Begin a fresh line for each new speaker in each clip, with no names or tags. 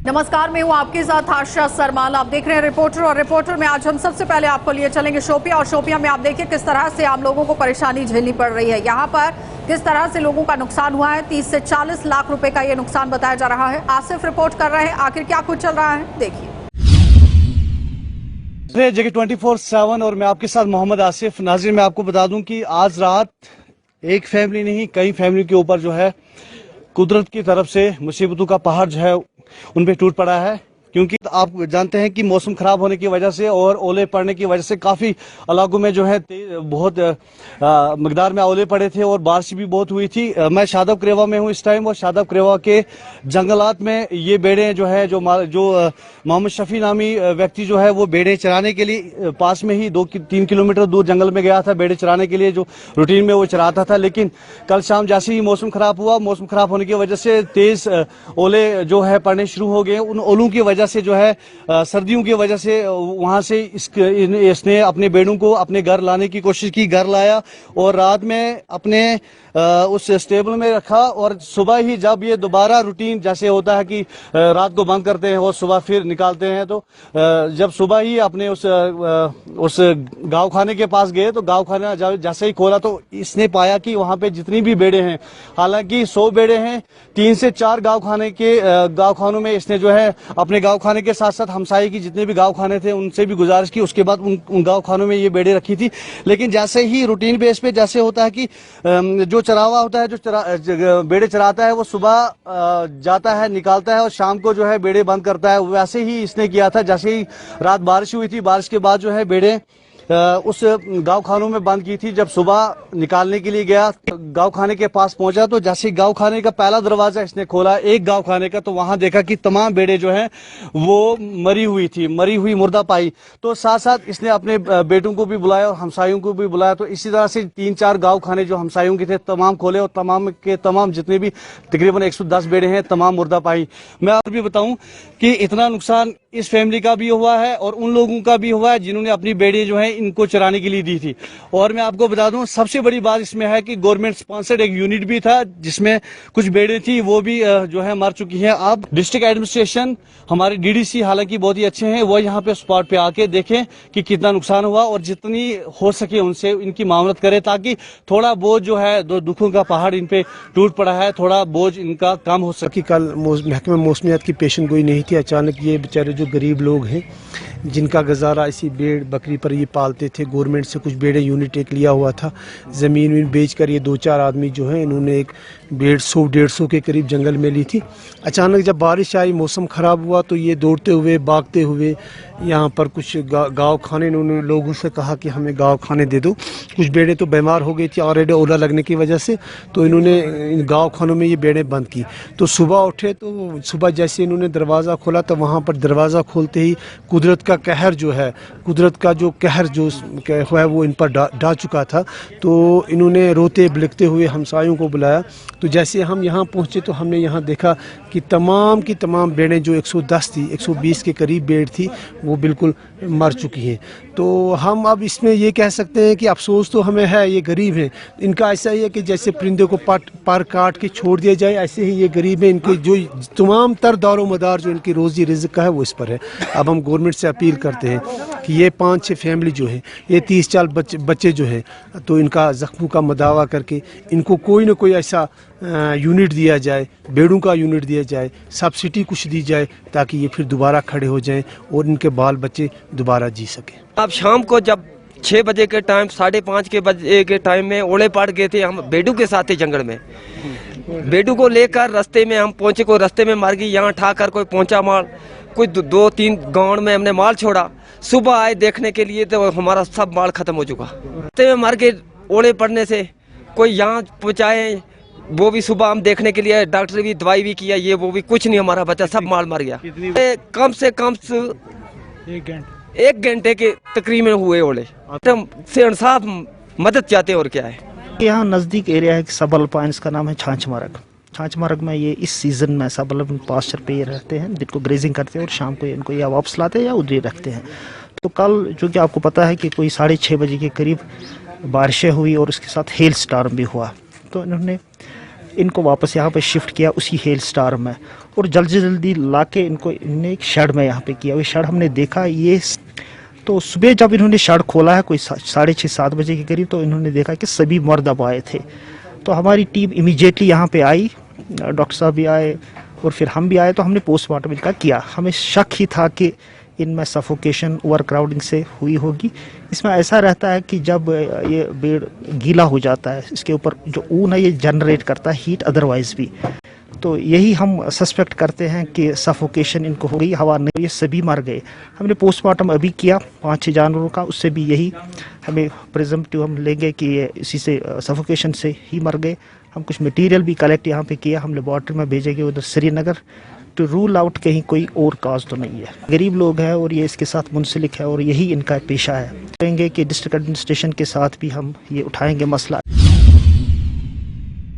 नमस्कार, मैं हूं आपके साथ आशा सरमाल। आप देख रहे हैं रिपोर्टर, और रिपोर्टर में आज हम सबसे पहले आपको लिए चलेंगे शोपियां। और शोपियां में आप देखिए किस तरह से आम लोगों को परेशानी झेलनी पड़ रही है। यहाँ पर किस तरह से लोगों का नुकसान हुआ है। 30 से 40 लाख रुपए का ये नुकसान बताया जा रहा है। आसिफ रिपोर्ट कर रहे हैं, आखिर क्या कुछ चल रहा है देखिए।
जगह 24/7 और मैं आपके साथ मोहम्मद आसिफ। नाज़रीन, मैं आपको बता दूं कि आज रात एक फैमिली नहीं, कई फैमिली के ऊपर जो है कुदरत की तरफ से मुसीबतों का पहाड़ जो है उन पे टूट पड़ा है। क्योंकि आप जानते हैं कि मौसम खराब होने की वजह से और ओले पड़ने की वजह से काफ़ी इलाकों में जो है बहुत मकदार में ओले पड़े थे और बारिश भी बहुत हुई थी। मैं शादाब करेवा में हूँ इस टाइम, और शादाब करेवा के जंगलात में ये बेड़े जो है जो मोहम्मद शफी नामी व्यक्ति जो है वो बेड़े चराने के लिए पास में ही 2-3 किलोमीटर दूर जंगल में गया था बेड़े चराने के लिए, जो रूटीन में वो चराता था। लेकिन कल शाम जैसे ही मौसम खराब हुआ, मौसम खराब होने की वजह से तेज ओले जो है पड़ने शुरू हो गए। उन ओलों की वजह से जो है सर्दियों की वजह से वहां से इसने अपने बेड़ों को अपने घर लाने की कोशिश की, घर लाया और रात में अपने उस स्टेबल में रखा। और सुबह ही जब ये दोबारा रूटीन जैसे होता है कि रात को बंद करते हैं और सुबह फिर निकालते हैं, तो जब सुबह ही अपने उस गाँव खाने के पास गए तो गाँव खाना जैसे ही खोला तो इसने पाया कि वहां पे जितनी भी बेड़े हैं, हालांकि 100 बेड़े हैं, 3 से 4 गाँव खानों में इसने जो है अपने गाँव खाने के साथ साथ हमसाये की जितने भी गाँव खाने थे उनसे भी गुजारिश की। उसके बाद उन गाँव खानों में ये बेड़े रखी थी। लेकिन जैसे ही रूटीन बेस पे जैसे होता है कि जो चरावा होता है, जो बेड़े चराता है, वो सुबह जाता है निकालता है और शाम को जो है बेड़े बंद करता है। वैसे ही इसने किया था। जैसे ही रात बारिश हुई थी, बारिश के बाद जो है बेड़े उस गाँव खानों में बंद की थी। जब सुबह निकालने के लिए गया, गाँव खाने के पास पहुंचा तो जैसे गाँव खाने का पहला दरवाजा इसने खोला एक गाँव खाने का, तो वहां देखा कि तमाम बेड़े जो हैं वो मरी हुई मुर्दा पाई। तो साथ साथ इसने अपने बेटों को भी बुलाया और हमसायों को भी बुलाया। तो इसी तरह से 3-4 गाँव खाने जो हमसायों के थे तमाम खोले और तमाम के तमाम जितने भी तकरीबन 110 बेड़े हैं तमाम मुर्दा पाई। मैं और भी बताऊं कि इतना नुकसान इस फैमिली का भी हुआ है और उन लोगों का भी हुआ है जिन्होंने अपनी बेड़े जो है इनको चराने के लिए दी थी। और मैं आपको बता दूं सबसे बड़ी बात इसमें है कि गवर्नमेंट स्पॉन्सर्ड एक यूनिट भी था जिसमें कुछ बेड़े थी, वो भी जो है मर चुकी हैं। अब डिस्ट्रिक्ट एडमिनिस्ट्रेशन, हमारे डीडीसी हालांकि बहुत ही अच्छे हैं, वो यहाँ पे स्पॉट पे आके देखें कि कितना नुकसान हुआ और जितनी हो सके उनसे इनकी मामलत करें, ताकि थोड़ा बोझ जो है दुखों का पहाड़ इन पे टूट पड़ा है, थोड़ा बोझ इनका कम हो सके।
कल महकमा मौसमियात की पेशन गोई नहीं थी। अचानक ये बेचारे जो गरीब लोग हैं जिनका गुजारा इसी भेड़ बकरी पर ये पालते थे, गवर्नमेंट से कुछ बेड़े यूनिट एक लिया हुआ था, ज़मीन बेच कर ये 2-4 आदमी जो हैं इन्होंने एक 150 के करीब जंगल में ली थी। अचानक जब बारिश आई, मौसम ख़राब हुआ, तो ये दौड़ते हुए भागते हुए यहाँ पर कुछ गाँव खाने, इन्होंने लोगों से कहा कि हमें गाँव खाने दे दो। कुछ बेड़े तो बीमार हो गई थी ऑलरेडी ओला लगने की वजह से, तो इन्होंने इन गाँव खानों में ये बेड़े बंद की। तो सुबह उठे तो सुबह जैसे इन्होंने दरवाज़ा खोला तो वहाँ पर दरवाज़ा खोलते ही कुदरत का कहर जो है, कुदरत का जो कहर जो है वो इन पर डा चुका था। तो इन्होंने रोते बिलखते हुए हमसायों को बुलाया। तो जैसे हम यहाँ पहुँचे तो हमने यहाँ देखा कि तमाम की तमाम बेड़ें जो 110 थी, 120 के करीब बेड़ थी, वो बिल्कुल मर चुकी हैं। तो हम अब इसमें ये कह सकते हैं कि अफसोस तो हमें है, ये गरीब हैं। इनका ऐसा ही है कि जैसे परिंदे को पर काट के छोड़ दिया जाए, ऐसे ही ये गरीब हैं। इनके जो तमाम तर दारो मदार जो इनकी रोज़ी रिज़्क़ का है वो इस पर है। अब हम गवर्नमेंट से अपील करते हैं कि ये 5-6 फैमिली जो है, ये 30-40 बच्चे जो हैं, तो इनका ज़ख्मों का मदावा करके इनको कोई ना कोई ऐसा यूनिट दिया जाए, बेड़ों का यूनिट दिया जाए, सब्सिडी कुछ दी जाए, ताकि ये फिर दोबारा खड़े हो जाएं और इनके बाल बच्चे दोबारा जी सकें।
अब शाम को जब 6 बजे के टाइम, 5:30 बजे के टाइम में ओले पड़ गए थे, हम बेडू के साथ थे जंगल में। बेडू को लेकर रास्ते में हम पहुंचे, कोई रास्ते में मार गई, यहाँ ठा कर कोई पहुंचा माल, कोई 2-3 गाँव में हमने माल छोड़ा। सुबह आए देखने के लिए तो हमारा सब माल खत्म हो चुका। रास्ते में मार के ओले पड़ने से कोई यहाँ पहुँचाए, वो भी सुबह हम देखने के लिए, डॉक्टर भी दवाई भी किया, ये वो भी कुछ नहीं, हमारा बच्चा सब माल मर गया। कम से कम 1 घंटे के तकरीबन हुए ओले से इंसाफ मदद चाहते हैं। और क्या है,
यहाँ नज़दीक एरिया है, सबल पॉइंट्स का नाम है छाछ मार्ग में ये इस सीज़न में सबल पास्चर पे ये रहते हैं, जिनको ग्रेजिंग करते हैं और शाम को इनको या वापस लाते हैं या उधर रखते हैं। तो कल चूँकि आपको पता है कि कोई 6:30 बजे के करीब बारिशें हुई और उसके साथ हेल स्टॉर्म भी हुआ, तो इन्होंने इनको वापस यहाँ पे शिफ्ट किया उसी हेल स्टार में, और जल्दी जल्दी ला के इनको इन्होंने एक शेड में यहाँ पे किया। वो शेड हमने देखा, ये तो सुबह जब इन्होंने शेड खोला है कोई 6:30-7 बजे के करीब, तो इन्होंने देखा कि सभी मर्द अब आए थे। तो हमारी टीम इमीडिएटली यहाँ पे आई, डॉक्टर साहब भी आए और फिर हम भी आए, तो हमने पोस्टमार्टम इनका किया। हमें शक ही था कि इनमें सफोकेशन ओवर क्राउडिंग से हुई होगी। इसमें ऐसा रहता है कि जब ये बेड गीला हो जाता है, इसके ऊपर जो ऊन है ये जनरेट करता है हीट अदरवाइज भी, तो यही हम सस्पेक्ट करते हैं कि सफोकेशन इनको हो गई, हवा नहीं, ये सभी मर गए। हमने पोस्टमार्टम अभी किया 5-6 जानवरों का, उससे भी यही हमें प्रिजम्पटिव हम लेंगे कि ये इसी से सफोकेशन से ही मर गए। हम कुछ मटेरियल भी कलेक्ट यहाँ पे किया, हम लेबॉर्ट्री में भेजेंगे उधर श्रीनगर, टू रूल आउट कहीं कोई और काज तो नहीं है। गरीब लोग हैं और ये इसके साथ मुंसलिक है और यही इनका पेशा है। कहेंगे कि डिस्ट्रिक्ट एडमिनिस्ट्रेशन के साथ भी हम ये उठाएंगे मसला।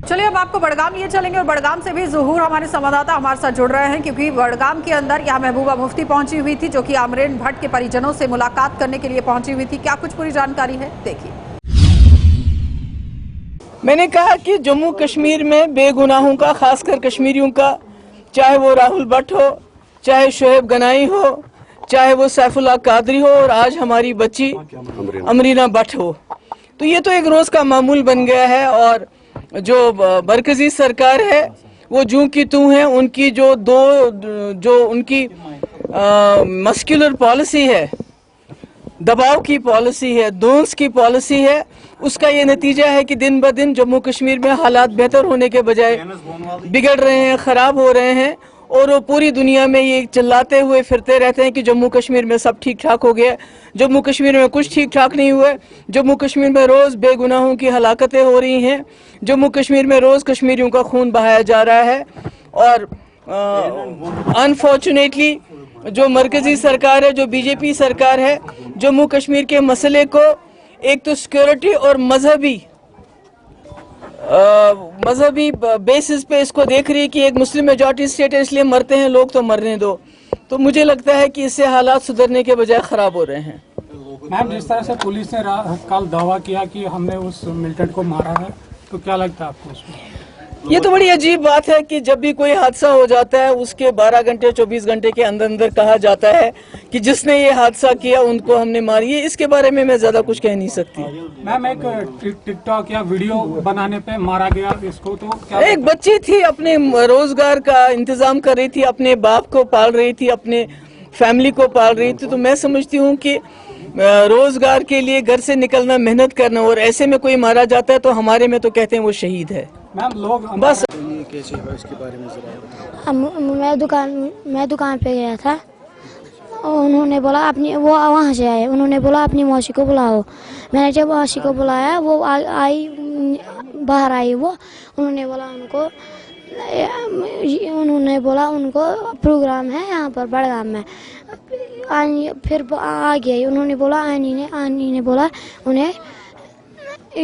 चलिए अब आपको बड़गाम लिए चलेंगे और बड़गाम से भी ज़हूर हमारे संवाददाता हमारे साथ जुड़ रहे हैं, क्योंकि बड़गाम के अंदर यहाँ महबूबा मुफ्ती पहुंची हुई थी, जो कि अमरीन भट्ट के परिजनों से मुलाकात करने के लिए पहुंची हुई थी। क्या कुछ पूरी जानकारी है, देखिए।
मैंने कहा कि जम्मू कश्मीर में बेगुनाहों का, खासकर कश्मीरियों का, चाहे वो राहुल भट्ट हो, चाहे शोएब गनाई हो, चाहे वो सैफुल्लाह कादरी हो और आज हमारी बच्ची अमरीना भट्ट हो, तो ये तो एक रोज का मामूल बन गया है। और जो मरकजी सरकार है वो जूं की तूं है, उनकी जो उनकी मस्कुलर पॉलिसी है, दबाव की पॉलिसी है, दोंस की पॉलिसी है, उसका ये नतीजा है कि दिन ब दिन जम्मू कश्मीर में हालात बेहतर होने के बजाय बिगड़ रहे हैं, खराब हो रहे हैं। और वो पूरी दुनिया में ये चिल्लाते हुए फिरते रहते हैं कि जम्मू कश्मीर में सब ठीक ठाक हो गया। जम्मू कश्मीर में कुछ ठीक ठाक नहीं हुआ। जम्मू कश्मीर में रोज बेगुनाहों की हलाकतें हो रही हैं। जम्मू कश्मीर में रोज कश्मीरियों का खून बहाया जा रहा है। और अनफॉर्चुनेटली जो मरकजी सरकार है, जो बीजेपी सरकार है, जम्मू कश्मीर के मसले को एक तो सिक्योरिटी और मजहबी बेसिस पे इसको देख रही है कि एक मुस्लिम मेजॉरिटी स्टेट है इसलिए मरते हैं लोग तो मरने दो। तो मुझे लगता है कि इससे हालात सुधरने के बजाय खराब हो रहे हैं।
मैम, जिस तरह से पुलिस ने कल दावा किया कि हमने उस मिलिटेंट को मारा है, तो क्या लगता है आपको उसमें?
ये तो बड़ी अजीब बात है कि जब भी कोई हादसा हो जाता है उसके 12 घंटे 24 घंटे के अंदर अंदर कहा जाता है कि जिसने ये हादसा किया उनको हमने मारी है। इसके बारे में मैं ज्यादा कुछ कह नहीं सकती।
मैम, एक टिकटॉक या वीडियो बनाने पे मारा गया इसको, तो क्या?
एक बच्ची थी, अपने रोजगार का इंतजाम कर रही थी, अपने बाप को पाल रही थी, अपने फैमिली को पाल रही थी। तो मैं समझती हूँ कि रोजगार के लिए घर से निकलना, मेहनत करना, और ऐसे में कोई मारा जाता है तो हमारे में तो कहते हैं वो शहीद है।
मैम, लोग
बस
कैसे है इसके बारे में जरा?
मैं दुकान पे गया था, उन्होंने बोला अपनी, वो वहाँ से आए, उन्होंने बोला अपनी मौसी को बुलाओ। मैंने जब मौसी को बुलाया, वो आई, बाहर आई, वो उन्होंने बोला उनको प्रोग्राम है यहाँ पर बड़गाम में। फिर आ गया, उन्होंने बोला आनी ने बोला उन्हें,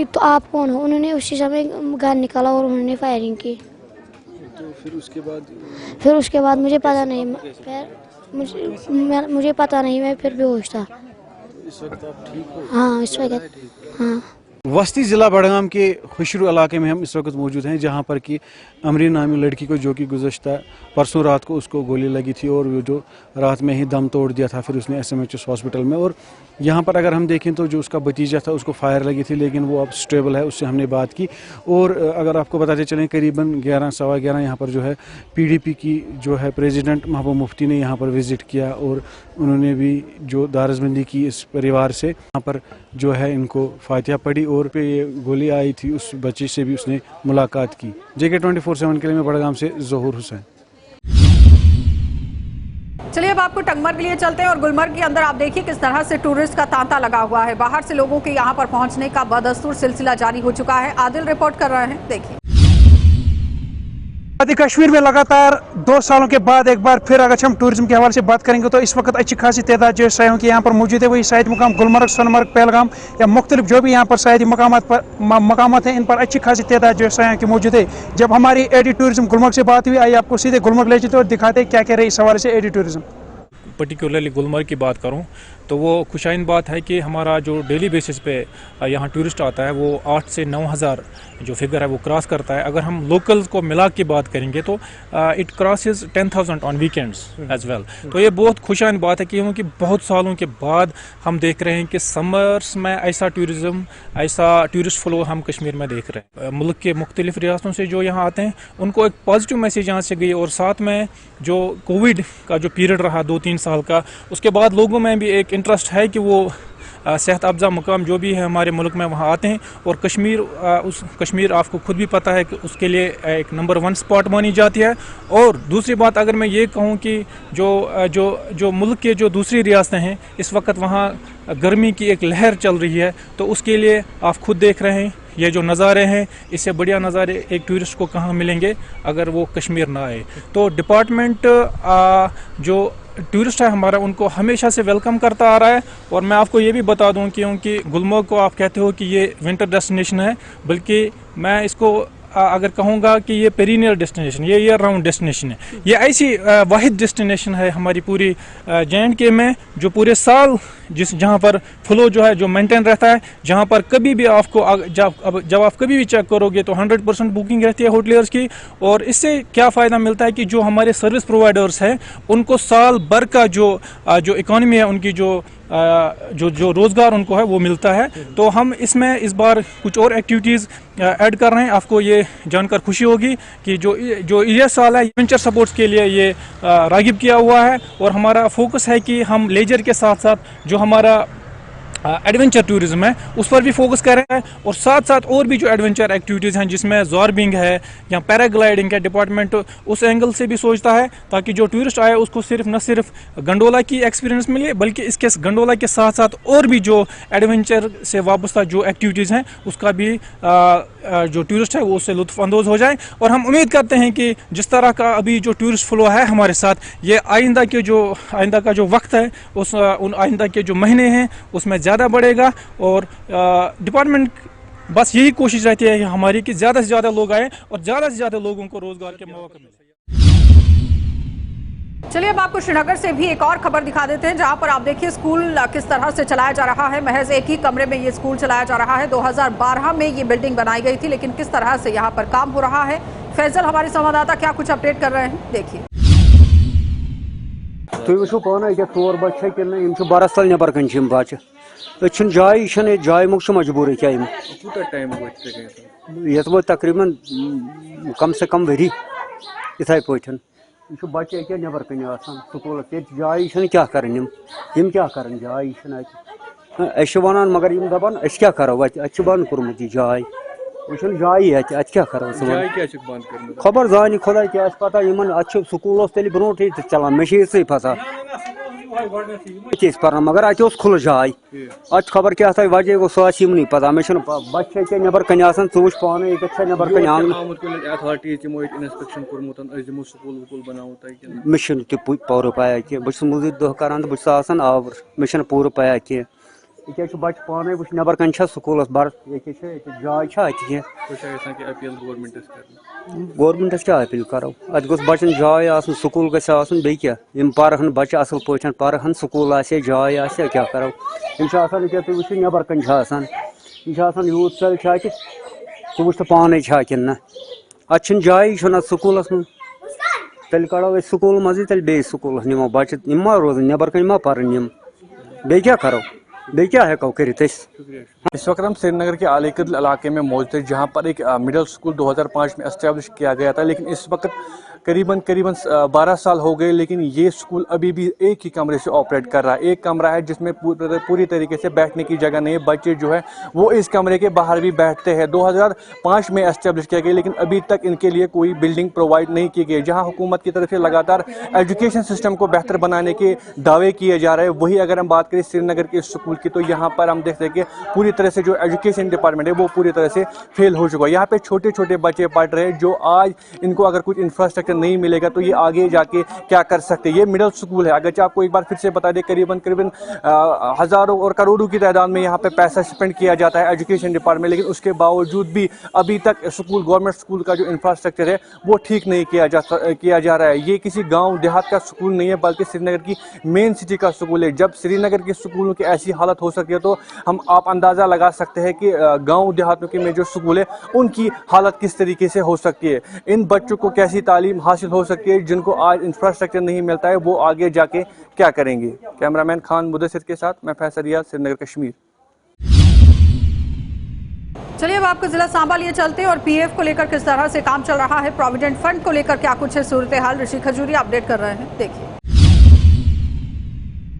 तो आप कौन हो? उन्होंने उसी समय गन निकाला और उन्होंने फायरिंग की।
तो फिर उसके बाद
मुझे पता नहीं, मुझे पता नहीं, मैं फिर बेहोश था।
इस वक्त आप ठीक हो?
हाँ, इस वक्त हाँ।
वस्ती जिला बड़गाम के खुशरू इलाके में हम इस वक्त मौजूद हैं, जहां पर कि अमरीन नामी लड़की को, जो कि गुज़श्ता परसों रात को उसको गोली लगी थी और वो जो रात में ही दम तोड़ दिया था, फिर उसने SMHS हॉस्पिटल में। और यहाँ पर अगर हम देखें तो जो उसका भतीजा था उसको फायर लगी थी, लेकिन वो अब स्टेबल है, उससे हमने बात की। और अगर आपको बताते चलें, करीबन 11-11:15 यहाँ पर जो है PDP की जो है प्रेसिडेंट महबूबा मुफ्ती ने यहाँ पर विज़िट किया और उन्होंने भी जो दारजबंदी की इस परिवार से, यहाँ पर जो है इनको फातिहा पढ़ी और पे ये गोली आई थी, उस बच्ची से भी उसने मुलाकात की। JK 24/7 के लिए मैं बड़गाम से ज़हूर हुसैन।
चलिए अब आपको टंगमर्ग के लिए चलते हैं और गुलमर्ग के अंदर आप देखिए किस तरह से टूरिस्ट का तांता लगा हुआ है। बाहर से लोगों के यहाँ पर पहुंचने का बदस्तूर सिलसिला जारी हो चुका है। आदिल रिपोर्ट कर रहे हैं, देखिए।
कश्मीर में लगातार 2 सालों के बाद एक बार फिर अगर हम टूरिज्म के हवाले से बात करेंगे तो इस वक्त अच्छी खासी तादाद जो सयाहों की यहाँ पर मौजूद है। वही शायद मुकाम गुलमर्ग, सोनमर्ग, पहलगाम या मुख्तलिफ जो भी यहाँ पर शायद मकामात हैं, इन पर अच्छी खासी तादाद जो सयाहों की मौजूद है। जब हमारी AD टूरिज्म गुलमर्ग से बात हुई, आइए आपको सीधे गुलमर्ग ले चलते और दिखाते क्या कह रहे इस हवाले से AD टूरिज्म।
पर्टिकुलरली गुलमर्ग की बात करूं
तो वो खुशाइन बात है कि हमारा जो डेली बेसिस पे यहाँ टूरिस्ट आता है वो 8 से 9,000 जो फिगर है वो क्रॉस करता है। अगर हम लोकल्स को मिला के बात करेंगे तो it crosses 10,000 on weekends as well. तो ये बहुत खुशाइन बात है क्योंकि बहुत सालों के बाद हम देख रहे हैं कि समर्स में ऐसा टूरिज़्म, ऐसा टूरिस्ट फ्लो हम कश्मीर में देख रहे हैं। मुल्क के मुख्तलिफ रियासतों से जो यहाँ आते हैं उनको एक पॉजिटिव मैसेज यहाँ से गई, और साथ में जो कोविड का जो पीरियड रहा 2-3 साल का, उसके बाद लोगों में भी एक इंटरेस्ट है कि वो सेहत अफजा मुकाम जो भी है हमारे मुल्क में वहाँ आते हैं। और कश्मीर आपको खुद भी पता है कि उसके लिए एक नंबर 1 स्पॉट मानी जाती है। और दूसरी बात अगर मैं ये कहूँ कि जो मुल्क के जो दूसरी रियासतें हैं इस वक्त वहाँ गर्मी की एक लहर चल रही है, तो उसके लिए आप खुद देख रहे हैं ये जो नज़ारे हैं, इससे बढ़िया नज़ारे एक टूरिस्ट को कहाँ मिलेंगे अगर वो कश्मीर ना आए। तो डिपार्टमेंट जो टूरिस्ट है हमारा उनको हमेशा से वेलकम करता आ रहा है। और मैं आपको ये भी बता दूं कि क्योंकि गुलमर्ग को आप कहते हो कि ये विंटर डेस्टिनेशन है, बल्कि मैं इसको अगर कहूँगा कि ये पेरिनियल डेस्टिनेशन, ये ईयर राउंड डेस्टिनेशन है। ये ऐसी वाहिद डेस्टिनेशन है हमारी पूरी J&K में जो पूरे साल जहाँ पर फ्लो जो है जो मेंटेन रहता है, जहाँ पर कभी भी आपको जब आप कभी भी चेक करोगे तो 100% बुकिंग रहती है होटलियर्स की। और इससे क्या फ़ायदा मिलता है कि जो हमारे सर्विस प्रोवाइडर्स हैं उनको साल भर का जो इकॉनमी है उनकी जो रोज़गार उनको है वो मिलता है। तो हम इसमें इस बार कुछ और एक्टिविटीज़ ऐड कर रहे हैं। आपको ये जानकर खुशी होगी कि जो ये साल है एडवेंचर स्पोर्ट्स के लिए ये रागिब किया हुआ है। और हमारा फोकस है कि हम लेजर के साथ साथ जो हमारा एडवेंचर टूरिज्म है उस पर भी फोकस कर रहे हैं। और साथ साथ और भी जो एडवेंचर एक्टिविटीज़ हैं जिसमें जॉर्बिंग है या पैराग्लाइडिंग है, डिपार्टमेंट उस एंगल से भी सोचता है ताकि जो टूरिस्ट आए उसको न सिर्फ गंडोला की एक्सपीरियंस मिले बल्कि इसके गंडोला के साथ साथ और भी जो एडवेंचर से वाबस्ता जो एक्टिविटीज़ हैं उसका भी जो टूरिस्ट है वो उससे लुत्फ़अंदोज़ हो जाए। और हम उम्मीद करते हैं कि जिस तरह का अभी जो टूरिस्ट फ्लो है हमारे साथ, ये आइंदा का जो वक्त है उन आइंदा के जो महीने हैं उसमें ज़्यादा बढ़ेगा। और डिपार्टमेंट बस यही कोशिश रहती है हमारी कि ज़्यादा से ज़्यादा लोग आए और ज़्यादा से ज़्यादा लोगों को रोज़गार के मौके मिले।
चलिए अब आपको श्रीनगर से भी एक और खबर दिखा देते हैं जहां पर आप देखिए स्कूल किस तरह से चलाया जा रहा है। महज एक ही कमरे में ये स्कूल चलाया जा रहा है। 2012 में ये बिल्डिंग बनाई गई थी, लेकिन किस तरह से यहाँ पर काम हो रहा है, फैजल हमारे संवाददाता क्या कुछ अपडेट कर रहे हैं, देखिए।
तुम वो पान ये 4 बच्चे कि बरस तल नबर कन बच्चे जाय मुख मजबूरी क्या ये वो तकरीबन कम से कम वरी इथे पे बच्चे अके नबर कन स्कूल जाय क्या कर क्या कर जाय वन मगर दपान क्या करो बंद कोर्मुत जाय वो जाय अत क्या करो खबर जान खुदा क्या पता स्कूल तेल ब्रो चलान मे सही पता पर मगर अत खुल जाय अत खबर क्या वजह गो सह नहीं पता मे बच्चे के नबर कन वो पान ये नबर कन मे पूर पाया कि बहुत मजूरी दह कर बहुत आवर मे पूर पाया कि ये बच्चे पान वो नबर कन स्कूल बर जाय गवर्नमेंटस क्या अपील करो अत गोस बच्चन जाय स्कूल गई क्या परहन बच्चे असल पे परहन स्कूल जाय क्या करो तुम वो नबर कन यूथ सेल तू वो पान कि अत जाय स्कूल तेल कड़ो स्कूल मज तेल बे स्कूल निमो बच्चे मा रोज नबर कन मा पर बे क्या करो बे क्या हेको कर।
इस वक्त हम श्रीनगर के आलिकदल इलाके में मौजूद है जहां पर एक मिडिल स्कूल 2005 में एस्टेब्लिश किया गया था, लेकिन इस वक्त करीबन 12 साल हो गए, लेकिन ये स्कूल अभी भी एक ही कमरे से ऑपरेट कर रहा है। एक कमरा है जिसमें पूरी तरीके से बैठने की जगह नहीं है। बच्चे जो है वो इस कमरे के बाहर भी बैठते हैं। 2005 में एस्टेब्लिश किया गया, लेकिन अभी तक इनके लिए कोई बिल्डिंग प्रोवाइड नहीं की गई। जहाँ हुकूमत की तरफ से लगातार एजुकेशन सिस्टम को बेहतर बनाने के दावे किए जा रहे हैं, वही अगर हम बात करें श्रीनगर के स्कूल की तो यहाँ पर हम देखते हैं कि पूरी तरह से जो एजुकेशन डिपार्टमेंट है वो पूरी तरह से फेल हो चुका है। यहाँ पे छोटे छोटे बच्चे पढ़ रहे हैं जो आज इनको अगर कुछ इंफ्रास्ट्रक्चर इंफ्रास्ट्रक्चर नहीं मिलेगा तो ये आगे जाके क्या कर सकते हैं। ये मिडिल स्कूल है, अगर आपको एक बार फिर से बता दें, करीबन हज़ारों और करोड़ों की तादाद में यहाँ पे पैसा स्पेंड किया जाता है एजुकेशन डिपार्टमेंट, लेकिन उसके बावजूद भी अभी तक स्कूल, गवर्नमेंट स्कूल का जो इंफ्रास्ट्रक्चर है वो ठीक नहीं किया जा रहा है। ये किसी गाँव देहात का स्कूल नहीं है, बल्कि श्रीनगर की मेन सिटी का स्कूल है। जब श्रीनगर के स्कूलों की ऐसी हालत हो सकती है तो आप अंदाज़ा लगा सकते हैं कि गाँव देहातों के में जो स्कूल है उनकी हालत किस तरीके से हो सकती है। इन बच्चों को कैसी तालीम हासिल हो सकती है जिनको आज इंफ्रास्ट्रक्चर नहीं मिलता है, वो आगे जाके क्या करेंगे। कैमरामैन खान मुदस्सिर के साथ मैं फैसल रियाज, श्रीनगर कश्मीर।
चलिए अब आपको जिला सांबा लिए चलते हैं और पीएफ को लेकर किस तरह से काम चल रहा है, प्रोविडेंट फंड को लेकर क्या कुछ है सूरत हाल, ऋषि खजूरी अपडेट कर रहे हैं, देखिए।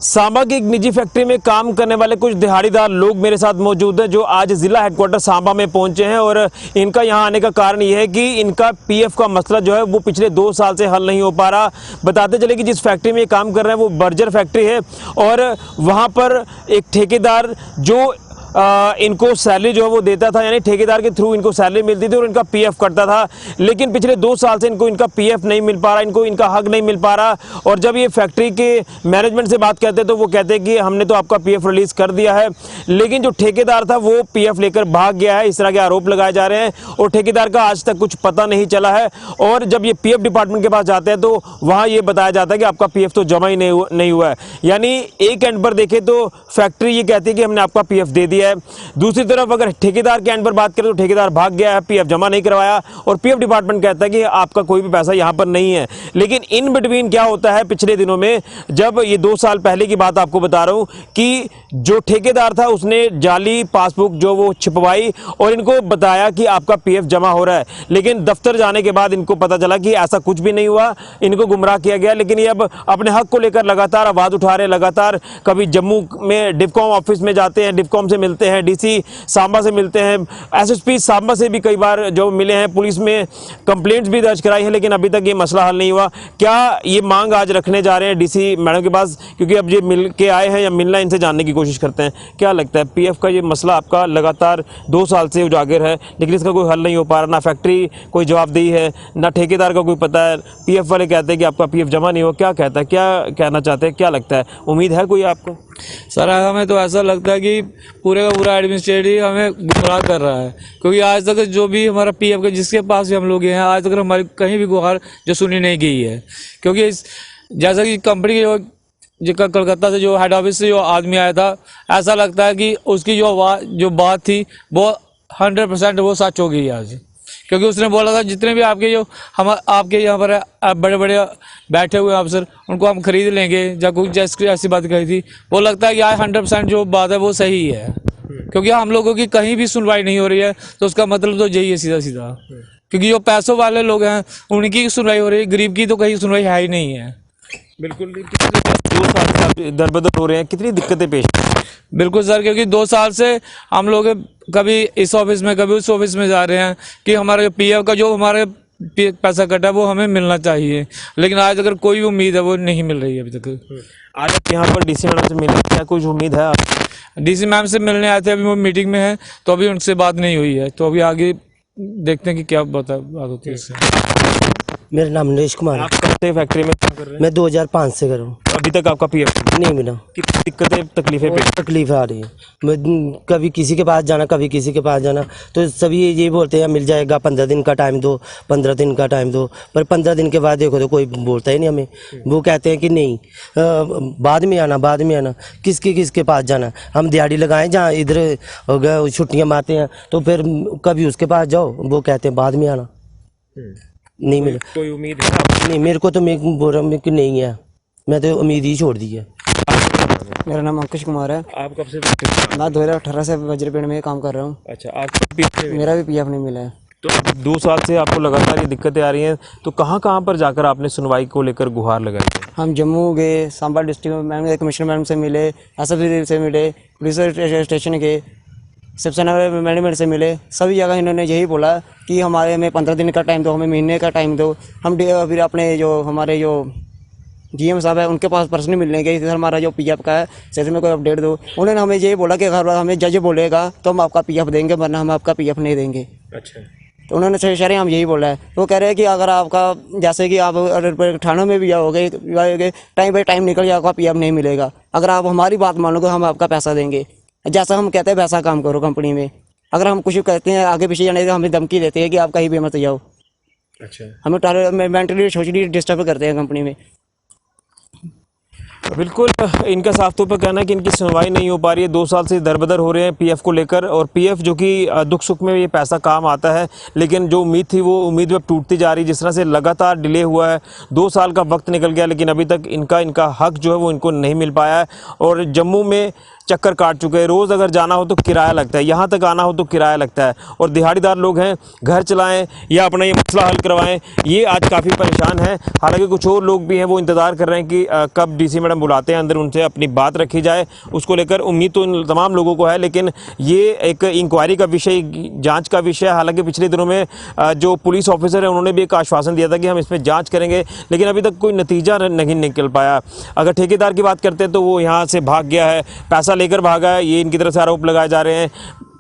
सांबा की एक निजी फैक्ट्री में काम करने वाले कुछ दिहाड़ीदार लोग मेरे साथ मौजूद हैं जो आज जिला हेडक्वार्टर सांबा में पहुंचे हैं और इनका यहां आने का कारण यह है कि इनका पीएफ का मसला जो है वो पिछले 2 साल से हल नहीं हो पा रहा। बताते चले कि जिस फैक्ट्री में ये काम कर रहे हैं वो बर्जर फैक्ट्री है और वहां पर एक ठेकेदार जो इनको सैलरी जो है वो देता था, यानी ठेकेदार के थ्रू इनको सैलरी मिलती थी और इनका पीएफ कटता था, लेकिन पिछले 2 साल से इनको इनका पीएफ नहीं मिल पा रहा, इनको इनका हक नहीं मिल पा रहा। और जब ये फैक्ट्री के मैनेजमेंट से बात करते तो वो कहते हैं कि हमने तो आपका पीएफ रिलीज कर दिया है, लेकिन जो ठेकेदार था वो पीएफ लेकर भाग गया है। इस तरह के आरोप लगाए जा रहे हैं और ठेकेदार का आज तक कुछ पता नहीं चला है। और जब ये पीएफ डिपार्टमेंट के पास जाते हैं तो वहाँ ये बताया जाता है कि आपका पीएफ तो जमा ही नहीं हुआ है। यानी एक एंड पर देखें तो फैक्ट्री ये कहती है कि हमने आपका पीएफ दे दिया है, दूसरी तरफ अगर ठेकेदार के एंड पर बात करें तो ठेकेदार भाग गया है, पीएफ जमा नहीं करवाया और पीएफ डिपार्टमेंट कहता है कि आपका कोई भी पैसा यहां पर नहीं है। लेकिन इन बिटवीन क्या होता है, पिछले दिनों में जब ये 2 साल पहले की बात आपको बता रहा हूं कि जो ठेकेदार था उसने जाली पासबुक जो वो छिपवाई और इनको बताया कि आपका पीएफ जमा हो रहा है, लेकिन दफ्तर जाने के बाद इनको पता चला कि ऐसा कुछ भी नहीं हुआ, इनको गुमराह किया गया। लेकिन ये अब अपने हक को लेकर लगातार आवाज उठा रहे हैं, लगातार कभी जम्मू में डिफकॉम ऑफिस में जाते हैं, डिफकॉम से मिलते हैं, डीसी सांबा से मिलते हैं, एसएसपी सांबा से भी कई बार जो मिले हैं, पुलिस में कंप्लेंट्स भी दर्ज कराई है, लेकिन अभी तक ये मसला हल नहीं हुआ। क्या ये मांग आज रखने जा रहे हैं डीसी मैडम के पास, क्योंकि अब ये मिल के आए हैं या मिलना इनसे जानने की कोशिश करते हैं। क्या लगता है पीएफ का ये मसला आपका लगातार 2 साल से उजागर है, लेकिन इसका कोई हल नहीं हो पा रहा, ना फैक्ट्री कोई जवाबदेही है, ना ठेकेदार का कोई पता है, पीएफ वाले कहते हैं कि आपका पीएफ जमा नहीं हुआ। क्या कहता है, क्या कहना चाहते हैं, क्या लगता है, उम्मीद है कोई आपको?
सर हमें तो ऐसा लगता है कि पूरे का पूरा एडमिनिस्ट्रेटिव हमें गुमराह कर रहा है, क्योंकि आज तक जो भी हमारा पीएफ का जिसके पास भी हम लोग हैं, आज तक हमारी कहीं भी गुहार जो सुनी नहीं गई है। क्योंकि जैसा कि कंपनी जो कलकत्ता से जो हेड ऑफिस से जो आदमी आया था, ऐसा लगता है कि उसकी जो बात थी वो 100% वो सच हो गई आज। क्योंकि उसने बोला था जितने भी आपके यहाँ पर बड़े बड़े बैठे हुए अफसर उनको हम खरीद लेंगे, जब कुछ जैसी ऐसी बात कही थी, वो लगता है कि आज 100% जो बात है वो सही है। क्योंकि हम लोगों की कहीं भी सुनवाई नहीं हो रही है, तो उसका मतलब तो यही है सीधा सीधा, क्योंकि जो पैसों वाले लोग हैं उनकी सुनवाई हो रही है, गरीब की तो कहीं सुनवाई है ही नहीं है।
बिल्कुल 2 साल से आप दरबदर हो रहे हैं, कितनी दिक्कतें पेश?
बिल्कुल सर, क्योंकि 2 साल से हम लोग कभी इस ऑफिस में कभी उस ऑफिस में जा रहे हैं कि हमारे पीएफ का जो हमारे पैसा कटा है वो हमें मिलना चाहिए, लेकिन आज अगर कोई उम्मीद है वो नहीं मिल रही है अभी तक।
आज आप यहाँ पर डीसी मैडम से मिले, क्या कुछ उम्मीद है?
डीसी मैम से मिलने आए थे, अभी वो मीटिंग में है तो अभी उनसे बात नहीं हुई है, तो अभी आगे देखते हैं कि क्या बात होती है इससे।
मेरा नाम नरेश कुमार है।
आप कब से फैक्ट्री में काम कर रहे हैं?
मैं 2005 से कर रहा हूँ।
अभी तक आपका पीएफ
नहीं मिला।
कितनी दिक्कतें तकलीफें
तकलीफ आ रही है, मैं कभी किसी के पास जाना, कभी किसी के पास जाना, तो सभी ये बोलते हैं मिल जाएगा, 15 दिन का टाइम दो, 15 दिन का टाइम दो, पर 15 दिन के बाद देखो तो कोई बोलता ही नहीं हमें। वो कहते हैं कि नहीं बाद में आना, किसके पास जाना, हम दिहाड़ी लगाएं जहाँ इधर हो गया छुट्टियाँ मारते हैं, तो फिर कभी उसके पास जाओ, वो कहते हैं बाद में आना। नहीं मिला।
कोई उम्मीद है?
नहीं, मेरे को तो बोल रहा कि नहीं है, मैं तो उम्मीद ही छोड़ दी है।
मेरा नाम अंकुश कुमार है।
आप कब से?
मैं 2018 से वज्रपेड़ में काम कर रहा हूँ।
अच्छा, आपको
मेरा भी पीएफ नहीं मिला है।
तो 2 साल से आपको लगातार ये दिक्कतें आ रही हैं, तो कहाँ पर जाकर आपने सुनवाई को लेकर गुहार लगाई थी?
हम जम्मू गए, सांबा डिस्ट्रिक्ट में कमिश्नर मैडम से मिले, एसएसपी से मिले, पुलिस स्टेशन के सबसेनर मैनेजमेंट से मिले, सभी जगह इन्होंने यही बोला कि हमें 15 दिन का टाइम दो, हमें महीने का टाइम दो। हम फिर अपने हमारे जीएम साहब है उनके पास पर्सनली मिलने गए, सर हमारा जो पीएफ का है सेशन में कोई अपडेट दो। उन्होंने हमें यही बोला कि अगर हमें जज बोलेगा तो हम आपका पीएफ देंगे, वरना हम आपका पीएफ नहीं देंगे।
अच्छा,
तो उन्होंने शरेआम यही बोला है। तो वो कह रहे हैं कि अगर आपका जैसे कि आप अगर थानों में भी जाओगे टाइम बाई टाइम निकल जाएगा, पीएफ नहीं मिलेगा। अगर आप हमारी बात मानोगे हम आपका पैसा देंगे, जैसा हम कहते हैं वैसा काम करो कंपनी में। अगर हम कुछ कहते हैं आगे पीछे जाने का हमें धमकी देते हैं कि आप कहीं भी मत जाओ।
अच्छा,
हमें मेंटली सोशली डिस्टर्ब करते हैं कंपनी में।
बिल्कुल, इनका साफ तौर पर कहना है कि इनकी सुनवाई नहीं हो पा रही है। 2 साल से दरबदर हो रहे हैं पीएफ को लेकर, और पीएफ जो कि दुख सुख में ये पैसा काम आता है, लेकिन जो उम्मीद थी वो उम्मीद अब टूटती जा रही है। जिस तरह से लगातार डिले हुआ है, 2 साल का वक्त निकल गया, लेकिन अभी तक इनका हक जो है वो इनको नहीं मिल पाया है। और जम्मू में चक्कर काट चुके हैं। रोज़ अगर जाना हो तो किराया लगता है, यहाँ तक आना हो तो किराया लगता है, और दिहाड़ीदार लोग हैं, घर चलाएं या अपना ये मसला हल करवाएं, ये आज काफ़ी परेशान हैं। हालांकि कुछ और लोग भी हैं वो इंतज़ार कर रहे हैं कि कब डीसी मैडम बुलाते हैं, अंदर उनसे अपनी बात रखी जाए। उसको लेकर उम्मीद तो इन तमाम लोगों को है, लेकिन ये एक इंक्वायरी का विषय, जाँच का विषय है। हालांकि पिछले दिनों में जो पुलिस ऑफिसर है उन्होंने भी एक आश्वासन दिया था कि हम इसमें जाँच करेंगे, लेकिन अभी तक कोई नतीजा नहीं निकल पाया। अगर ठेकेदार की बात करते हैं तो वो यहाँ से भाग गया है, पैसा लेकर भागा है, ये इनकी तरफ से आरोप लगाए जा रहे हैं।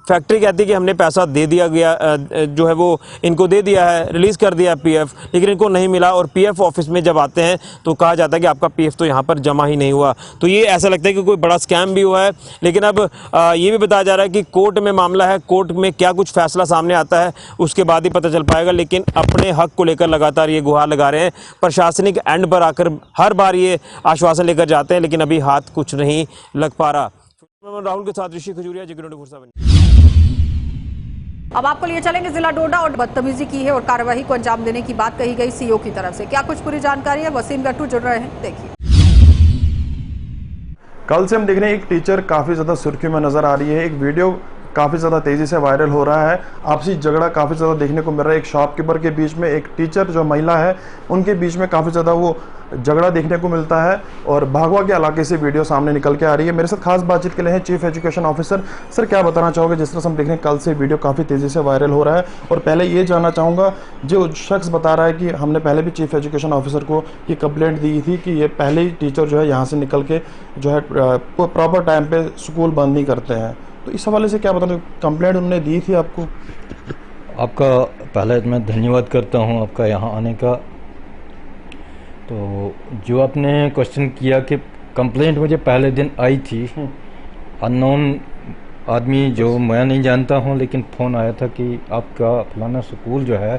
फैक्ट्री कहती है कि हमने पैसा दे दिया गया, जो है वो इनको दे दिया है, रिलीज़ कर दिया पीएफ, लेकिन इनको नहीं मिला। और पीएफ ऑफिस में जब आते हैं तो कहा जाता है कि आपका पीएफ तो यहाँ पर जमा ही नहीं हुआ। तो ये ऐसा लगता है कि कोई बड़ा स्कैम भी हुआ है। लेकिन अब ये भी बताया जा रहा है कि कोर्ट में मामला है, कोर्ट में क्या कुछ फैसला सामने आता है उसके बाद ही पता चल पाएगा। लेकिन अपने हक को लेकर लगातार ये गुहार लगा रहे हैं। प्रशासनिक एंड पर आकर हर बार ये आश्वासन लेकर जाते हैं, लेकिन अभी हाथ कुछ नहीं लग पा रहा। राहुल के साथ ऋषि खजूरिया, जिक्र 24/7।
अब आपको लिए चलेंगे जिला डोडा, और बदतमीजी की है और कार्रवाई को अंजाम देने की बात कही गई सीओ की तरफ से। क्या कुछ पूरी जानकारी है, वसीम गट्टू जुड़ रहे हैं, देखिए।
कल से हम देख रहे हैं एक टीचर काफ़ी ज़्यादा सुर्खियों में नज़र आ रही है। एक वीडियो काफ़ी ज़्यादा तेज़ी से वायरल हो रहा है। आपसी झगड़ा काफ़ी ज़्यादा देखने को मिल रहा है। एक शॉपकीपर के बीच में एक टीचर जो महिला है उनके बीच में काफ़ी ज़्यादा वो झगड़ा देखने को मिलता है, और भागवा के इलाके से वीडियो सामने निकल के आ रही है। मेरे साथ खास बातचीत के लिए हैं चीफ एजुकेशन ऑफिसर। सर, क्या बताना चाहोगे? जिस तरह से हम देख रहे हैं कल से वीडियो काफ़ी तेज़ी से वायरल हो रहा है, और पहले ये जानना चाहूँगा, जो शख्स बता रहा है कि हमने पहले भी चीफ एजुकेशन ऑफिसर को ये कंप्लेंट दी थी कि ये पहले ही टीचर जो है यहाँ से निकल के जो है प्रॉपर टाइम पे स्कूल बंद नहीं करते हैं, तो इस हवाले से क्या बताना? कंप्लेंट उन्होंने दी थी आपको?
आपका पहले मैं धन्यवाद करता हूँ आपका यहाँ आने का। तो जो आपने क्वेश्चन किया कि कंप्लेंट मुझे पहले दिन आई थी, अननोन आदमी जो मैं नहीं जानता हूँ, लेकिन फ़ोन आया था कि आपका फलाना स्कूल जो है,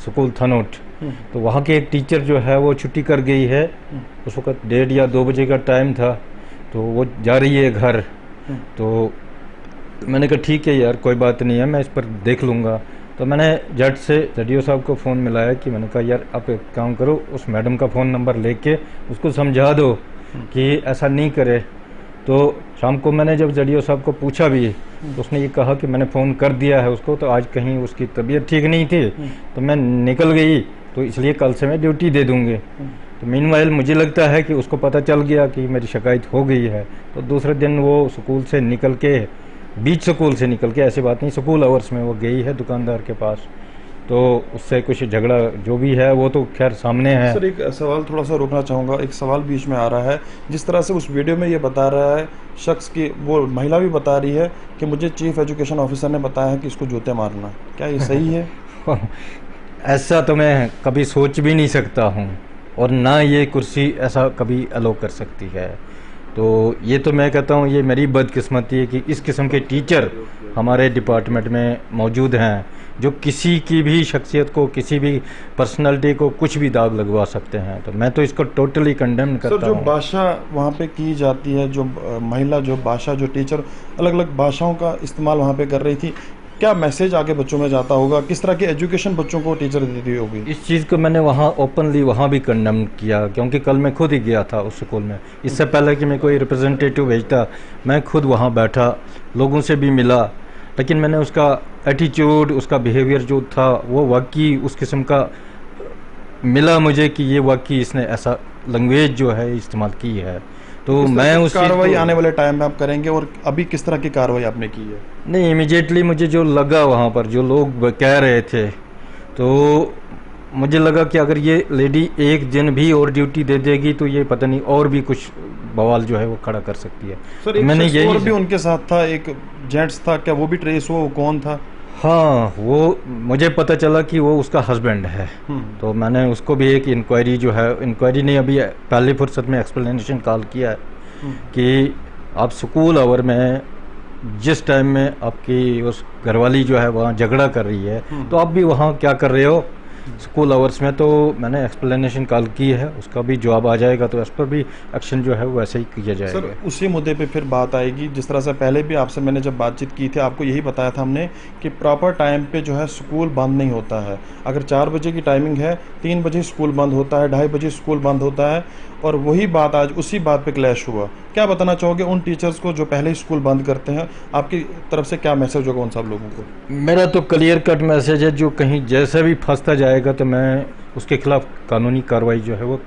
स्कूल थनोट, तो वहाँ के एक टीचर जो है वो छुट्टी कर गई है। उस वक्त 1:30 या 2 बजे का टाइम था, तो वो जा रही है घर। तो मैंने कहा ठीक है यार, कोई बात नहीं है, मैं इस पर देख लूँगा। तो मैंने जज से जडियो साहब को फ़ोन मिलाया कि मैंने कहा यार आप एक काम करो, उस मैडम का फ़ोन नंबर लेके उसको समझा दो कि ऐसा नहीं करे। तो शाम को मैंने जब जडियो साहब को पूछा भी, तो उसने ये कहा कि मैंने फ़ोन कर दिया है उसको, तो आज कहीं उसकी तबीयत ठीक नहीं थी तो मैं निकल गई, तो इसलिए कल से मैं ड्यूटी दे दूँगी। तो मीनवाइल मुझे लगता है कि उसको पता चल गया कि मेरी शिकायत हो गई है, तो दूसरे दिन वो स्कूल से निकल के, बीच स्कूल से निकल के, ऐसी बात नहीं, स्कूल आवर्स में वो गई है दुकानदार के पास। तो उससे कुछ झगड़ा जो भी है वो तो खैर सामने है।
सर, एक सवाल थोड़ा सा रोकना चाहूँगा, एक सवाल बीच में आ रहा है। जिस तरह से उस वीडियो में ये बता रहा है शख्स की, वो महिला भी बता रही है कि मुझे चीफ एजुकेशन ऑफिसर ने बताया है कि इसको जूते मारना, क्या ये सही है?
ऐसा तो मैं कभी सोच भी नहीं सकता हूँ, और ना ये कुर्सी ऐसा कभी अलो कर सकती है। तो ये तो मैं कहता हूँ ये मेरी बदकिस्मती है कि इस किस्म के टीचर हमारे डिपार्टमेंट में मौजूद हैं, जो किसी की भी शख्सियत को, किसी भी पर्सनालिटी को कुछ भी दाग लगवा सकते हैं। तो मैं तो इसको टोटली कंडेम करता हूँ।
सर, जो भाषा वहाँ पे की जाती है, जो महिला, जो भाषा, जो टीचर अलग अलग भाषाओं का इस्तेमाल वहाँ पे कर रही थी, क्या मैसेज आगे बच्चों में जाता होगा? किस तरह की एजुकेशन बच्चों को टीचर देती होगी?
इस चीज़ को मैंने वहाँ ओपनली वहाँ भी कंडेम किया, क्योंकि कल मैं खुद ही गया था उस स्कूल में। इससे पहले कि मैं कोई रिप्रेजेंटेटिव भेजता, मैं खुद वहाँ बैठा, लोगों से भी मिला, लेकिन मैंने उसका एटीट्यूड, उसका बिहेवियर जो था वो वाकई उस किस्म का मिला मुझे कि ये वाकई इसने ऐसा लैंग्वेज जो है इस्तेमाल की है। तो मैं उस
कार्रवाई आने वाले टाइम में आप करेंगे, और अभी किस तरह की कार्रवाई आपने की है?
नहीं, इमीडिएटली मुझे जो लगा वहाँ पर जो लोग कह रहे थे, तो मुझे लगा कि अगर ये लेडी एक दिन भी और ड्यूटी दे देगी तो ये पता नहीं और भी कुछ बवाल जो है वो खड़ा कर सकती है।
सर, एक मैंने यही और भी उनके साथ था, एक जेंट्स था, क्या वो भी ट्रेस हुआ? वो कौन था?
हाँ, वो मुझे पता चला कि वो उसका हस्बैंड है। तो मैंने उसको भी एक इंक्वायरी जो है, इंक्वायरी नहीं अभी पहली फुर्सत में एक्सप्लेनेशन कॉल किया है कि आप स्कूल आवर में जिस टाइम में आपकी उस घरवाली जो है वहाँ झगड़ा कर रही है तो आप भी वहाँ क्या कर रहे हो स्कूल आवर्स में। तो मैंने एक्सप्लेनेशन कॉल की है, उसका भी जवाब आ जाएगा तो इस पर भी एक्शन जो है वो वैसे ही किया जाएगा।
सर उसी मुद्दे पे फिर बात आएगी, जिस तरह से पहले भी आपसे मैंने जब बातचीत की थी आपको यही बताया था हमने कि प्रॉपर टाइम पे जो है स्कूल बंद नहीं होता है। अगर 4 बजे की टाइमिंग है 3 बजे स्कूल बंद होता है, 2:30 बजे स्कूल बंद होता है। और वही बात आज उसी बात पे क्लैश हुआ। क्या बताना चाहोगे उन टीचर्स को जो पहले ही स्कूल बंद करते हैं, आपकी तरफ से क्या मैसेज होगा उन सब लोगों को?
मेरा तो क्लियर कट मैसेज है, जो कहीं जैसे भी फंसता जाएगा तो मैं उसके खिलाफ कानूनी कार्रवाई जो है वो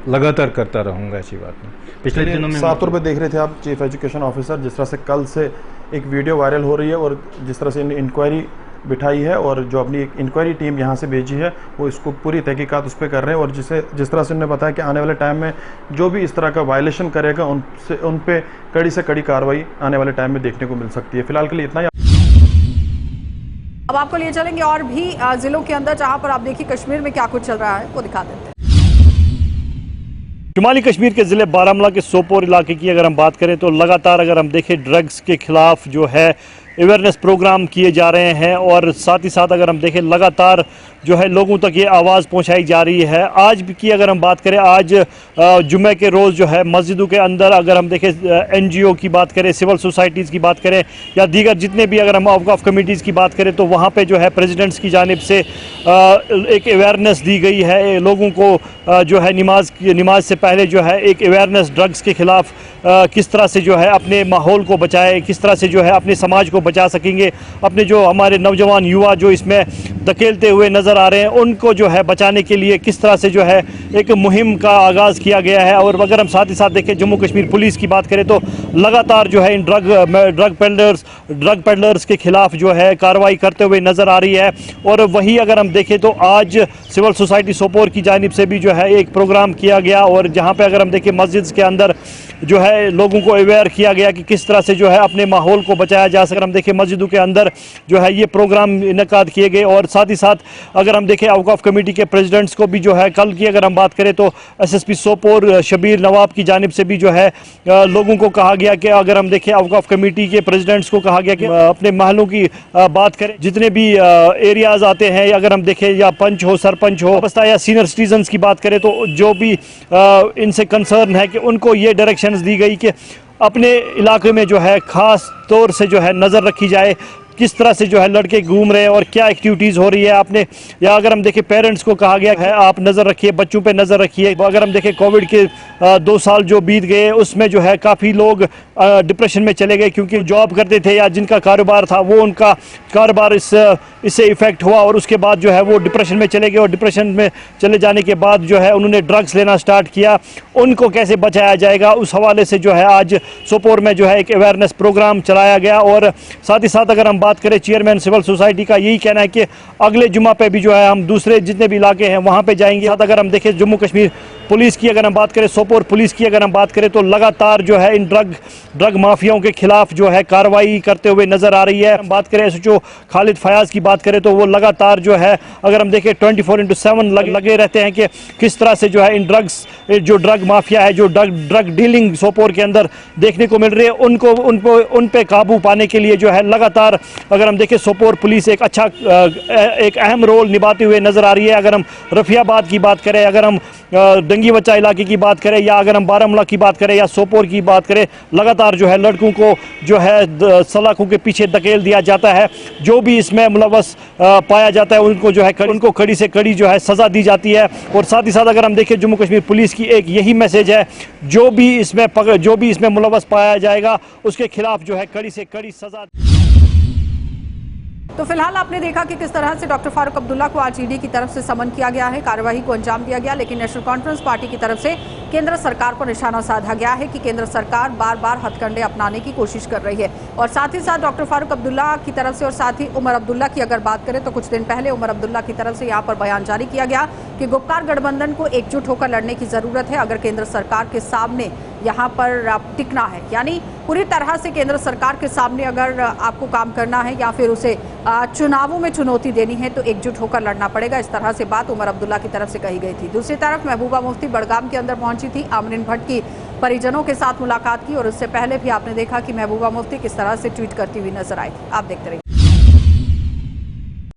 लगातार करता रहूँगा। ऐसी बात नहीं। पिछले दिनों में
साफ तौर पे देख रहे थे आप चीफ एजुकेशन ऑफिसर, जिस तरह से कल से एक वीडियो वायरल हो रही है और जिस तरह से इंक्वायरी बिठाई है और जो अपनी एक इंक्वायरी टीम यहाँ से भेजी है वो इसको पूरी तहकीकात उस पर कर रहे हैं। और जिस तरह से उन्होंने बताया कि आने वाले टाइम में जो भी इस तरह का वायलेशन करेगा उन पे कड़ी से कड़ी कार्रवाई आने वाले टाइम में देखने को मिल सकती है। फिलहाल के लिए इतना ही।
अब आपको लिए चलेंगे और भी जिलों के अंदर जहां पर आप देखिए कश्मीर में क्या कुछ चल रहा है वो दिखा देते हैं।
शुमाली कश्मीर के ज़िले बारामूला के सोपोर इलाके की अगर हम बात करें तो लगातार अगर हम देखें ड्रग्स के खिलाफ जो है अवेयरनेस प्रोग्राम किए जा रहे हैं और साथ ही साथ अगर हम देखें लगातार जो है लोगों तक ये आवाज़ पहुंचाई जा रही है। आज की अगर हम बात करें, आज जुम्मे के रोज़ जो है मस्जिदों के अंदर अगर हम देखें NGO की बात करें, सिविल सोसाइटीज़ की बात करें या दीगर जितने भी अगर हम औक़ाफ़ कमेटीज़ की बात करें तो वहाँ पे जो है प्रेसिडेंट्स की जानिब से एक अवेयरनेस दी गई है लोगों को। जो है नमाज से पहले जो है एक अवेयरनेस ड्रग्स के ख़िलाफ़ किस तरह से जो है अपने माहौल को बचाए, किस तरह से जो है अपने समाज को बचा सकेंगे, अपने जो हमारे नौजवान युवा जो इसमें धकेलते हुए नज़र आ रहे हैं उनको जो है बचाने के लिए किस तरह से जो है एक मुहिम का आगाज़ किया गया है। और अगर हम साथ ही साथ देखें जम्मू कश्मीर पुलिस की बात करें तो लगातार जो है इन ड्रग पेडलर्स के खिलाफ जो है कार्रवाई करते हुए नज़र आ रही है। और वही अगर हम देखें तो आज सिविल सोसाइटी सोपोर की जानिब से भी जो है एक प्रोग्राम किया गया और जहाँ पर अगर हम देखें मस्जिद के अंदर जो है लोगों को अवेयर किया गया कि किस तरह से जो है अपने माहौल को बचाया जा सके। हम देखें मस्जिदों के अंदर जो है ये प्रोग्राम इनकाद किए गए। और साथ ही साथ अगर हम देखें औक़ाफ़ कमेटी के प्रेसिडेंट्स को भी जो है कल की अगर हम बात करें तो SSP सोपोर शबीर नवाब की जानिब से भी जो है लोगों को कहा गया कि अगर हम देखें औक़ाफ़ कमेटी के प्रेसिडेंट्स को कहा गया कि अपने महलों की बात करें, जितने भी एरियाज़ आते हैं या अगर हम देखें या पंच हो सरपंच हो या सीनियर सिटीजन्स की बात करें तो जो भी इनसे कंसर्न है कि उनको ये डायरेक्शंस दी गई कि अपने इलाके में जो है ख़ास तौर से जो है नज़र रखी जाए किस तरह से जो है लड़के घूम रहे हैं और क्या एक्टिविटीज़ हो रही है आपने। या अगर हम देखें पेरेंट्स को कहा गया है आप नज़र रखिए, बच्चों पे नज़र रखिए। अगर हम देखें कोविड के 2 साल जो बीत गए उसमें जो है काफ़ी लोग डिप्रेशन में चले गए क्योंकि जॉब करते थे या जिनका कारोबार था वो उनका कारोबार इससे इफ़ेक्ट हुआ और उसके बाद जो है वो डिप्रेशन में चले गए और डिप्रेशन में चले जाने के बाद जो है उन्होंने ड्रग्स लेना स्टार्ट किया। उनको कैसे बचाया जाएगा उस हवाले से जो है आज सोपोर में जो है एक अवेयरनेस प्रोग्राम चलाया गया। और साथ ही साथ अगर हम बात करें चेयरमैन सिविल सोसाइटी का यही कहना है कि अगले जुम्मा पे भी जो है हम दूसरे जितने भी इलाके हैं वहाँ पे जाएंगे। अगर हम देखें जम्मू कश्मीर पुलिस की अगर हम बात करें, सोपोर पुलिस की अगर हम बात करें तो लगातार जो है इन ड्रग माफियाओं के खिलाफ जो है कार्रवाई करते हुए नजर आ रही है। हम बात करें SHO खालिद फयाज की बात करें तो वो लगातार जो है अगर हम देखें 24/7 लगे रहते हैं कि किस तरह से जो है इन जो ड्रग माफिया है, जो ड्रग डीलिंग सोपोर के अंदर देखने को मिल रही है, उन पे काबू पाने के लिए जो है लगातार अगर हम देखें सोपोर पुलिस एक अहम रोल निभाते हुए नजर आ रही है। अगर हम रफियाबाद की बात करें, अगर हम दंगी बच्चा इलाके की बात करें या अगर हम बारामूला की बात करें या सोपोर की बात करें, लगातार जो है लड़कों को जो है सलाखों के पीछे धकेल दिया जाता है। जो भी इसमें मुलव्वस पाया जाता है उनको जो है उनको कड़ी से कड़ी जो है सज़ा दी जाती है। और साथ ही साथ अगर हम देखें जम्मू कश्मीर पुलिस की एक यही मैसेज है, जो भी इसमें मुलव्वस पाया जाएगा उसके खिलाफ जो है कड़ी से कड़ी सज़ा।
तो फिलहाल आपने देखा कि किस तरह से डॉक्टर फारूक अब्दुल्ला को आज ED की तरफ से समन किया गया है, कार्यवाही को अंजाम दिया गया, लेकिन नेशनल कॉन्फ्रेंस पार्टी की तरफ से केंद्र सरकार पर निशाना साधा गया है कि केंद्र सरकार बार बार हथकंडे अपनाने की कोशिश कर रही है। और साथ ही साथ डॉक्टर फारूक अब्दुल्ला की तरफ से और साथ ही उमर अब्दुल्ला की अगर बात करें तो कुछ दिन पहले उमर अब्दुल्ला की तरफ से यहाँ पर बयान जारी किया गया कि गुपकार गठबंधन को एकजुट होकर लड़ने की जरूरत है अगर केंद्र सरकार के सामने यहाँ पर टिकना है, यानी पूरी तरह से केंद्र सरकार के सामने अगर आपको काम करना है या फिर उसे चुनावों में चुनौती देनी है तो एकजुट होकर लड़ना पड़ेगा। इस तरह से बात उमर अब्दुल्ला की तरफ से कही गई थी। दूसरी तरफ महबूबा मुफ्ती बड़गाम के अंदर पहुंची थी, आमरीन भट्ट की परिजनों के साथ मुलाकात की और उससे पहले भी आपने देखा कि महबूबा मुफ्ती किस तरह से ट्वीट करती हुई नजर आई थी। आप देखते रहिए।